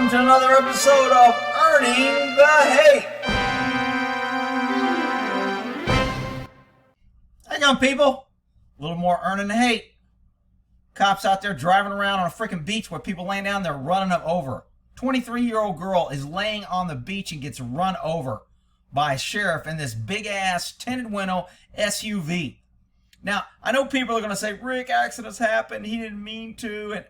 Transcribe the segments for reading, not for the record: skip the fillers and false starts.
welcome to another episode of Earning the Hate. Hang on, people. A little more earning the hate. Cops out there driving around on a freaking beach where people laying down there running them over. 23-year-old girl is laying on the beach and gets run over by a sheriff in this big-ass tinted window SUV. Now, I know people are going to say, Rick, accidents happen. He didn't mean to. And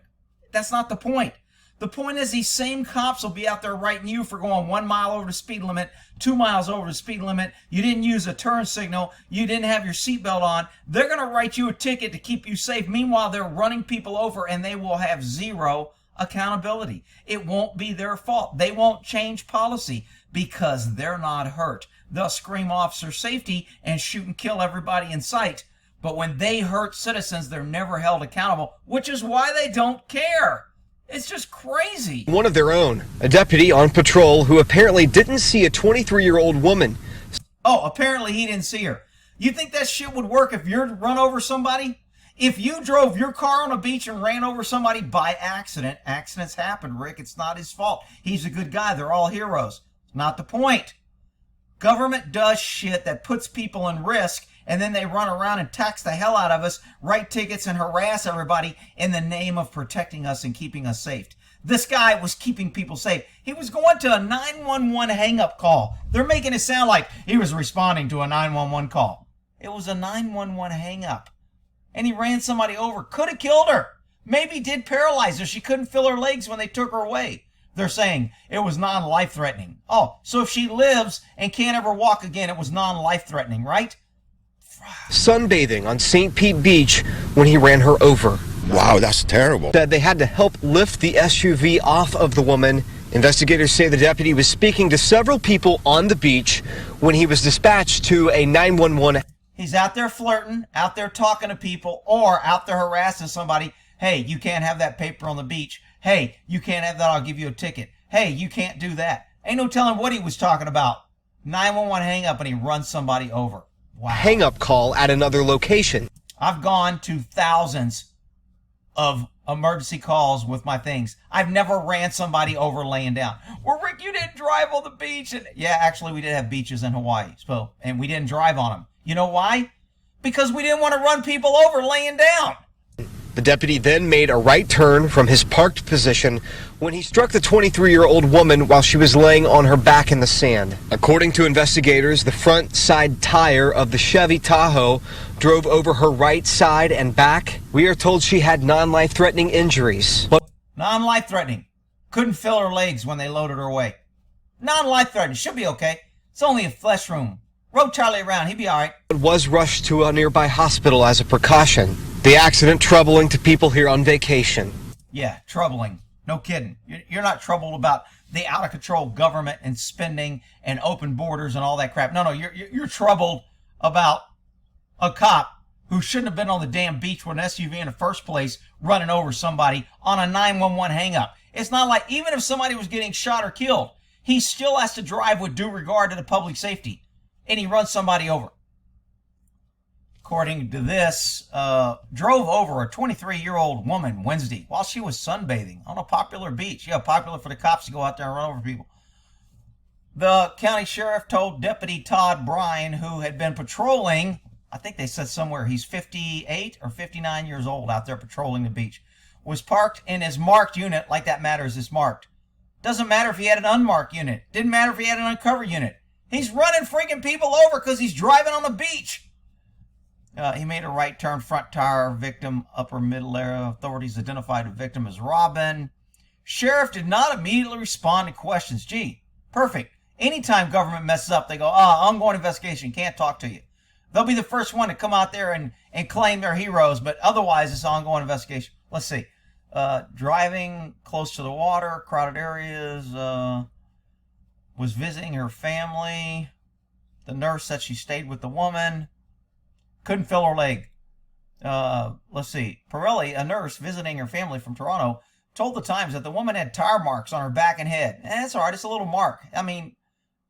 that's not the point. The point is these same cops will be out there writing you for going 1 mile over the speed limit, 2 miles over the speed limit. You didn't use a turn signal. You didn't have your seatbelt on. They're going to write you a ticket to keep you safe. Meanwhile, they're running people over and they will have zero accountability. It won't be their fault. They won't change policy because they're not hurt. They'll scream officer safety and shoot and kill everybody in sight. But when they hurt citizens, they're never held accountable, which is why they don't care. It's just crazy. One of their own, a deputy on patrol who apparently didn't see a 23-year-old woman. Oh, apparently he didn't see her. You think that shit would work if you're run over somebody? If you drove your car on a beach and ran over somebody by accident, accidents happen, Rick. It's not his fault. He's a good guy. They're all heroes. It's not the point. Government does shit that puts people in risk, and then they run around and tax the hell out of us, write tickets, and harass everybody in the name of protecting us and keeping us safe. This guy was keeping people safe. He was going to a 911 hang-up call. They're making it sound like he was responding to a 911 call. It was a 911 hang-up. And he ran somebody over. Could have killed her. Maybe did paralyze her. She couldn't feel her legs when they took her away. They're saying it was non-life-threatening. Oh, so if she lives and can't ever walk again, it was non-life-threatening, right? Sunbathing on St. Pete Beach when he ran her over. Wow, that's terrible. Said they had to help lift the SUV off of the woman. Investigators say the deputy was speaking to several people on the beach when he was dispatched to a 911. He's out there flirting, out there talking to people, or out there harassing somebody. Hey, you can't have that paper on the beach. Hey, you can't have that, I'll give you a ticket. Hey, you can't do that. Ain't no telling what he was talking about. 911 hang up and he runs somebody over. Wow. Hang-up call at another location. I've gone to thousands of emergency calls with my things. I've never ran somebody over laying down. Well, Rick, you didn't drive on the beach. And yeah, actually, we did have beaches in Hawaii, so, and we didn't drive on them. You know why? Because we didn't want to run people over laying down. The deputy then made a right turn from his parked position when he struck the 23-year-old woman while she was laying on her back in the sand. According to investigators, the front side tire of the Chevy Tahoe drove over her right side and back. We are told she had non-life-threatening injuries. Non-life-threatening. Couldn't feel her legs when they loaded her away. Non-life-threatening. She'll be okay. It's only a flesh wound. Roll Charlie around. He'll be all right. It was rushed to a nearby hospital as a precaution. The accident troubling to people here on vacation. Yeah, troubling. No kidding. You're not troubled about the out-of-control government and spending and open borders and all that crap. No, you're troubled about a cop who shouldn't have been on the damn beach with an SUV in the first place running over somebody on a 911 hang-up. It's not like, even if somebody was getting shot or killed, he still has to drive with due regard to the public safety. And he runs somebody over. According to this, drove over a 23-year-old woman Wednesday while she was sunbathing on a popular beach. Yeah, popular for the cops to go out there and run over people. The county sheriff told Deputy Todd Brien, who had been patrolling, I think they said somewhere he's 58 or 59 years old out there patrolling the beach, was parked in his marked unit, like that matters, is marked. Doesn't matter if he had an unmarked unit. Didn't matter if he had an uncovered unit. He's running freaking people over because he's driving on the beach. He made a right turn, front tire, victim, upper middle area. Authorities identified the victim as Robin. Sheriff did not immediately respond to questions. Gee, perfect. Anytime government messes up, they go, ongoing investigation, can't talk to you. They'll be the first one to come out there and claim they're heroes, but otherwise it's ongoing investigation. Let's see. Driving close to the water, crowded areas, was visiting her family. The nurse said she stayed with the woman. Couldn't feel her leg. Let's see. Pirelli, a nurse visiting her family from Toronto, told the Times that the woman had tire marks on her back and head. That's all right. It's a little mark. I mean,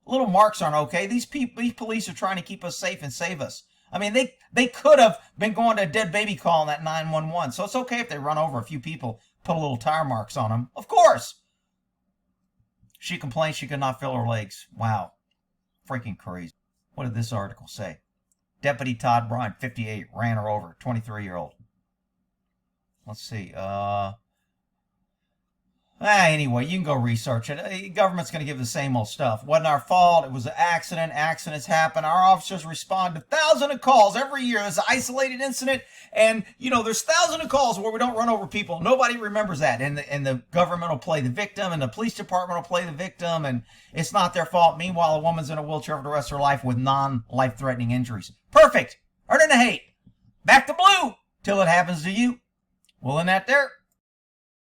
little marks aren't okay. These police are trying to keep us safe and save us. I mean, they could have been going to a dead baby call in that 911. So it's okay if they run over a few people, put a little tire marks on them. Of course. She complained she could not feel her legs. Wow. Freaking crazy. What did this article say? Deputy Todd Brien, 58, ran her over. 23-year-old. Let's see. Anyway, you can go research it. The government's going to give the same old stuff. Wasn't our fault. It was an accident. Accidents happen. Our officers respond to thousands of calls every year. There's an isolated incident. And, there's thousands of calls where we don't run over people. Nobody remembers that. And the government will play the victim, and the police department will play the victim, and it's not their fault. Meanwhile, a woman's in a wheelchair for the rest of her life with non-life-threatening injuries. Perfect. Earning the hate. Back to blue till it happens to you. Well, in that there.